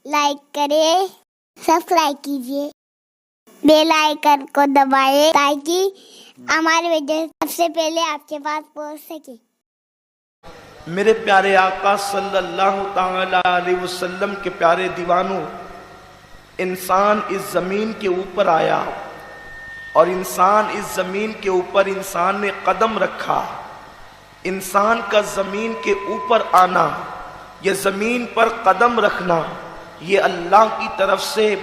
Like کریں، subscribe کیجیے، bell icon کو دبائیں تاکہ ہماری ویڈیو سب سے پہلے آپ کے پاس پہنچ سکے۔ میرے پیارے آقا صلی اللہ تعالی علیہ وسلم کے پیارے دیوانوں، انسان اس زمین کے اوپر آیا اور انسان اس زمین کے اوپر انسان نے قدم رکھا۔ انسان کا زمین کے اوپر آنا، یہ زمین پر قدم رکھنا، یہ اللہ کی طرف سے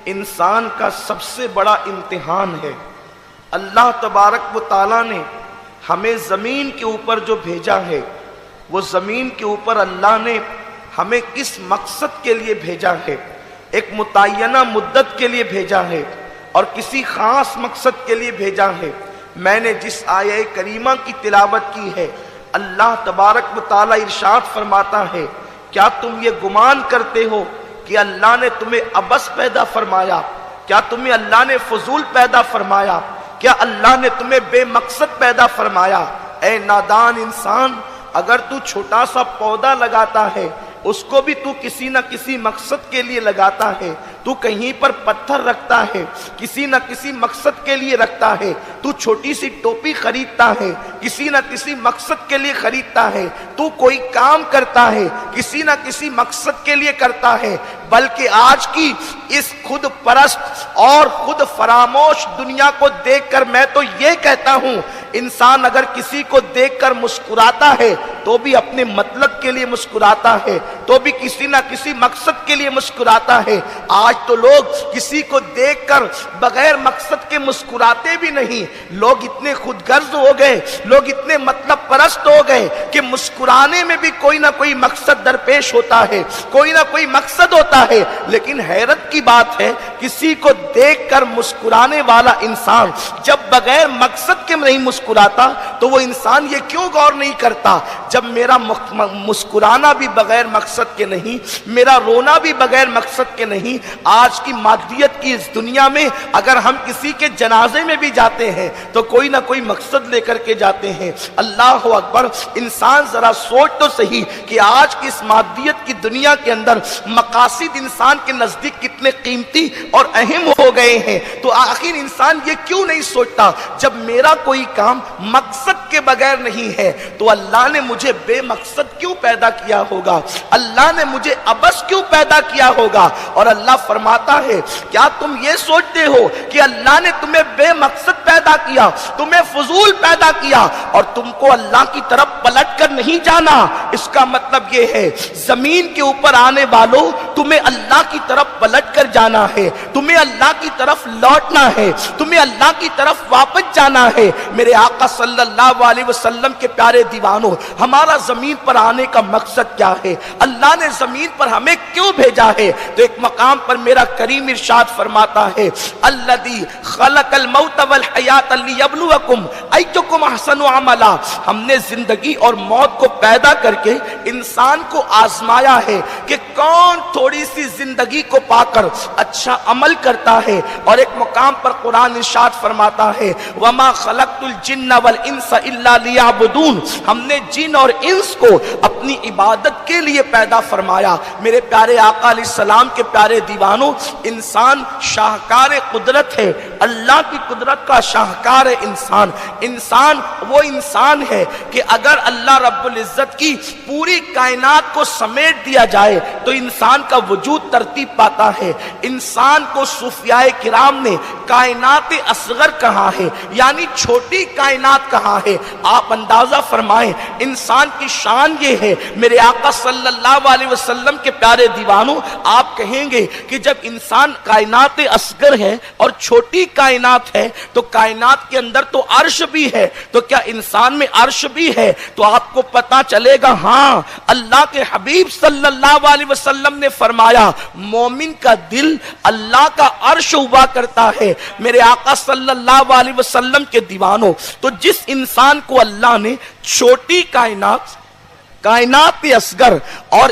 انسان کا سب سے بڑا امتحان ہے۔ اللہ تبارک و تعالیٰ نے ہمیں زمین کے اوپر جو بھیجا ہے، وہ زمین کے اوپر اللہ نے ہمیں کس مقصد کے لیے بھیجا ہے؟ ایک متعینہ مدت کے لیے بھیجا ہے اور کسی خاص مقصد کے لیے بھیجا ہے۔ میں نے جس آیہ کریمہ کی تلاوت کی ہے، اللہ تبارک و تعالیٰ ارشاد فرماتا ہے، کیا تم یہ گمان کرتے ہو کہ اللہ نے تمہیں عبث پیدا فرمایا؟ کیا تمہیں اللہ نے فضول پیدا فرمایا؟ کیا اللہ نے تمہیں بے مقصد پیدا فرمایا؟ اے نادان انسان، اگر تو چھوٹا سا پودا لگاتا ہے، اس کو بھی تو کسی نہ کسی مقصد کے لیے لگاتا ہے۔ تو کہیں پر پتھر رکھتا ہے، کسی نہ کسی مقصد کے لیے رکھتا ہے۔ تو چھوٹی سی ٹوپی خریدتا ہے، کسی نہ کسی مقصد کے لیے خریدتا ہے۔ تو کوئی کام کرتا ہے، کسی نہ کسی مقصد کے لیے کرتا ہے۔ بلکہ آج کی اس خود پرست اور خود فراموش دنیا کو دیکھ کر میں تو یہ کہتا ہوں، انسان اگر کسی کو دیکھ کر مسکراتا ہے تو بھی اپنے مطلب کے لیے مسکراتا ہے، تو بھی کسی نہ کسی مقصد کے لیے مسکراتا ہے۔ آج تو لوگ کسی کو دیکھ کر بغیر مقصد کے مسکراتے بھی نہیں۔ لوگ اتنے خود غرض ہو گئے، لوگ اتنے مطلب پرست ہو گئے کہ مسکرانے میں بھی کوئی نہ کوئی مقصد درپیش ہوتا ہے، کوئی نہ کوئی مقصد ہوتا ہے۔ لیکن حیرت کی بات ہے، کسی کو دیکھ کر مسکرانے والا انسان جب بغیر مقصد کے نہیں مسکراتا تو وہ انسان یہ کیوں غور نہیں کرتا، جب میرا مسکرانا بھی بغیر مقصد کے نہیں، میرا رونا بھی بغیر مقصد کے نہیں۔ آج کی مادیت کی اس دنیا میں اگر ہم کسی کے جنازے میں بھی جاتے ہیں تو کوئی نہ کوئی مقصد لے کر کے جاتے ہیں۔ اللہ اکبر، انسان ذرا سوچ تو صحیح کہ آج کی اس مادیت کی دنیا کے اندر مقاصد انسان کے نزدیک کتنے قیمتی اور اہم ہو گئے ہیں۔ تو آخر انسان یہ کیوں نہیں سوچتا، جب میرا کوئی کام مقصد کے بغیر نہیں ہے تو اللہ نے مجھے بے مقصد کیوں پیدا کیا ہوگا، اللہ نے مجھے عبث کیوں پیدا کیا ہوگا؟ اور اللہ فرماتا ہے، کیا تم یہ سوچتے ہو کہ اللہ نے تمہیں بے مقصد پیدا کیا، تمہیں فضول پیدا کیا اور تم کو اللہ کی طرف پلٹ کر نہیں جانا؟ اس کا مطلب یہ ہے، زمین کے اوپر آنے والوں، تمہیں اللہ کی طرف پلٹ کر جانا ہے، تمہیں اللہ کی طرف لوٹنا ہے، تمہیں اللہ کی طرف واپس جانا ہے۔ میرے آقا صلی اللہ علیہ وسلم کے پیارے دیوانوں، ہمارا زمین پر آنے کا مقصد کیا ہے؟ اللہ نے زمین پر ہمیں کیوں بھیجا ہے؟ تو ایک مقام پر میرا کریم ارشاد فرماتا ہے، الذی خلق الموت والحیات لیبلوکم ایکم احسن عملا۔ ہم نے زندگی اور موت کو پیدا کر کے انسان کو آزمایا ہے کہ کون تھوڑی سی زندگی کو پا کر اچھا عمل کرتا ہے۔ اور ایک مقام پر قرآن ارشاد فرماتا ہے، وما خلقت الجن والانس الا لیعبدون۔ ہم نے جن اور انس کو اپنی عبادت کے لیے پیدا فرمایا۔ میرے پیارے آقا علیہ السلام کے پیارے دیوانوں، انسان شاہکار قدرت ہے، اللہ کی قدرت کا شاہکار ہے انسان۔ انسان وہ انسان ہے کہ اگر اللہ رب العزت کی پوری کائنات کو سمیٹ دیا جائے تو انسان کا وجود ترتیب پاتا ہے۔ انسان کو صوفیاء کرام نے کائنات اصغر کہا ہے، یعنی چھوٹی کائنات کہا ہے۔ آپ اندازہ فرمائیں انسان کی شان یہ ہے، میرے آقا صلی اللہ علیہ وسلم کے پیارے دیوانوں، آپ کہیں گے کہ جب انسان کائنات اصغر ہے اور چھوٹی کائنات ہے تو کائنات کے اندر تو عرش بھی ہے، تو کیا انسان میں عرش بھی ہے؟ تو آپ کو پتا چلے گا، ہاں، اللہ کے حبیب صلی اللہ علیہ وسلم نے فرمایا، مومن کا دل اللہ کا عرش ہوا کرتا ہے۔ میرے آقا صلی اللہ علیہ وسلم کے دیوانوں، تو جس انسان کو اللہ نے چھوٹی کائنات اصغر اور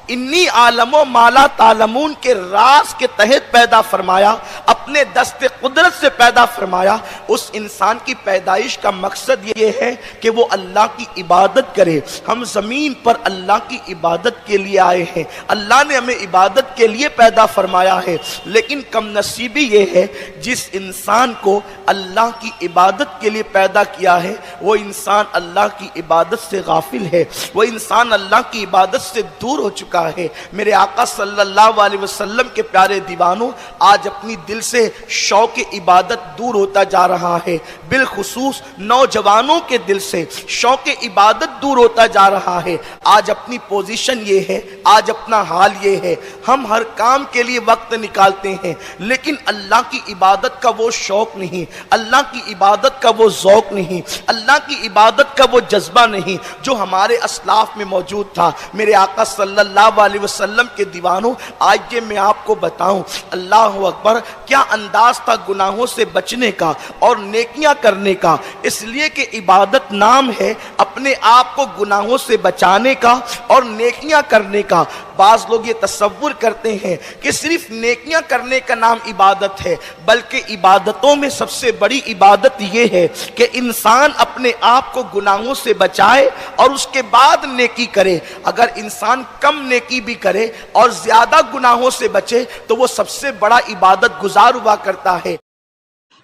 انی عالم و مالا تعلمون کے راز کے تحت پیدا فرمایا، اپنے دست قدرت سے پیدا فرمایا۔ اس انسان کی پیدائش کا مقصد یہ ہے کہ وہ اللہ کی عبادت کرے۔ ہم زمین پر اللہ کی عبادت کے لیے آئے ہیں، اللہ نے ہمیں عبادت کے لیے پیدا فرمایا ہے، لیکن کم نصیبی یہ ہے جس انسان کو اللہ کی عبادت کے لیے پیدا کیا ہے وہ انسان اللہ کی عبادت سے غافل ہے، وہ انسان اللہ کی عبادت سے دور ہو چکا ہے۔ میرے آقا صلی اللہ علیہ وسلم کے پیارے دیوانوں، آج اپنی دل سے شوق عبادت دور ہوتا جا رہا ہے، بالخصوص نوجوانوں کے دل سے شوق عبادت دور ہوتا جا رہا ہے۔ آج اپنی پوزیشن یہ ہے، آج اپنا حال یہ ہے، ہم ہر کام کے لیے وقت نکالتے ہیں لیکن اللہ کی عبادت کا وہ شوق نہیں، اللہ کی عبادت کا وہ ذوق نہیں، اللہ کی عبادت کا وہ جذبہ نہیں جو ہمارے اسلاف میں موجود تھا۔ میرے آقا صلی اللہ علیہ وسلم کے دیوانوں، آج یہ میں آپ کو بتاؤں، اللہ اکبر، کیا انداز تھا گناہوں سے بچنے کا اور نیکیاں کرنے کا، اس لیے کہ عبادت نام ہے اپنے آپ کو گناہوں سے بچانے کا اور نیکیاں کرنے کا۔ بعض لوگ یہ تصور کرتے ہیں کہ صرف نیکیاں کرنے کا نام عبادت ہے، بلکہ عبادتوں میں سب سے بڑی عبادت یہ ہے کہ انسان اپنے آپ کو گناہوں سے بچائے اور اس کے بعد نیکی کرے۔ اگر انسان کم نیکی بھی کرے اور زیادہ گناہوں سے بچے تو وہ سب سے بڑا عبادت گزار ہوا کرتا ہے۔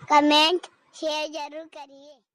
کمنٹ شیئر ضرور کریے۔